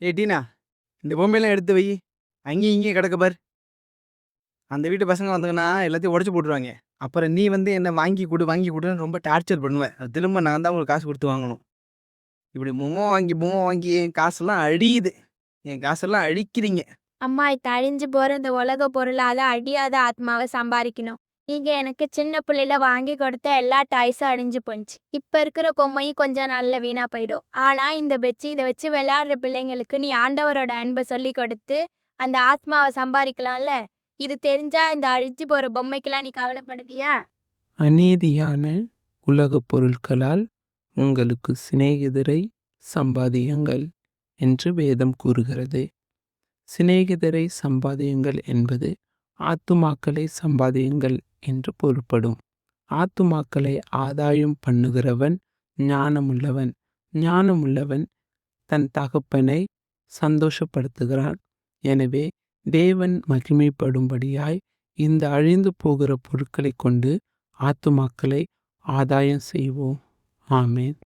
ஏய் டீனா, இந்த பொம்மையெல்லாம் எடுத்து வை. அங்கேயும் இங்கேயும் கிடக்கு பாரு. அந்த வீட்டு பசங்க வந்தாங்கன்னா எல்லாத்தையும் உடைச்சு போட்டுருவாங்க. அப்புறம் நீ வந்து என்ன வாங்கி கொடு வாங்கி கொடுன்னு ரொம்ப டார்ச்சர் பண்ணுவேன். அது திரும்ப நான் தான் உங்களுக்கு காசு கொடுத்து வாங்கணும். இப்படி பொம்மை வாங்கி என் காசெல்லாம் அழியுது. என் காசெல்லாம் அழிக்கிறீங்க. அம்மா இது அழிஞ்சு போற இந்த உலக பொருளால அழியாத ஆத்மாவை சம்பாதிக்கணும். நீங்க எனக்கு சின்ன பிள்ளையில வாங்கி கொடுத்த எல்லா டாய்ஸும் அழிஞ்சு போச்சு. இப்ப இருக்கிற பொம்மையும் கொஞ்சம் நல்ல வீணா போயிடும். ஆனா இதை வச்சு விளையாடுற பிள்ளைங்களுக்கு நீ ஆண்டவரோட அன்பை சொல்லி கொடுத்து அந்த ஆத்மாவை சம்பாதிக்கலாம்ல. இது தெரிஞ்சா இந்த அழிஞ்சு போற பொம்மைக்கெல்லாம் நீ கவலைப்படுவியா? அநீதியான உலகப் பொருட்களால் உங்களுக்கு சிநேகிதரை சம்பாதியுங்கள் என்று வேதம் கூறுகிறது. சிநேகிதரை சம்பாதியுங்கள் என்பது ஆத்துமாக்களை சம்பாதியுங்கள் என்று பொருள்படும். ஆத்துமாக்களை ஆதாயம் பண்ணுகிறவன் ஞானமுள்ளவன். ஞானமுள்ளவன் தன் தகப்பனை சந்தோஷப்படுத்துகிறான். எனவே தேவன் மகிமைப்படும்படியாய் இந்த அழிந்து போகிற பொருட்களை கொண்டு ஆத்துமாக்களை ஆதாயம் செய்வோம். ஆமென்.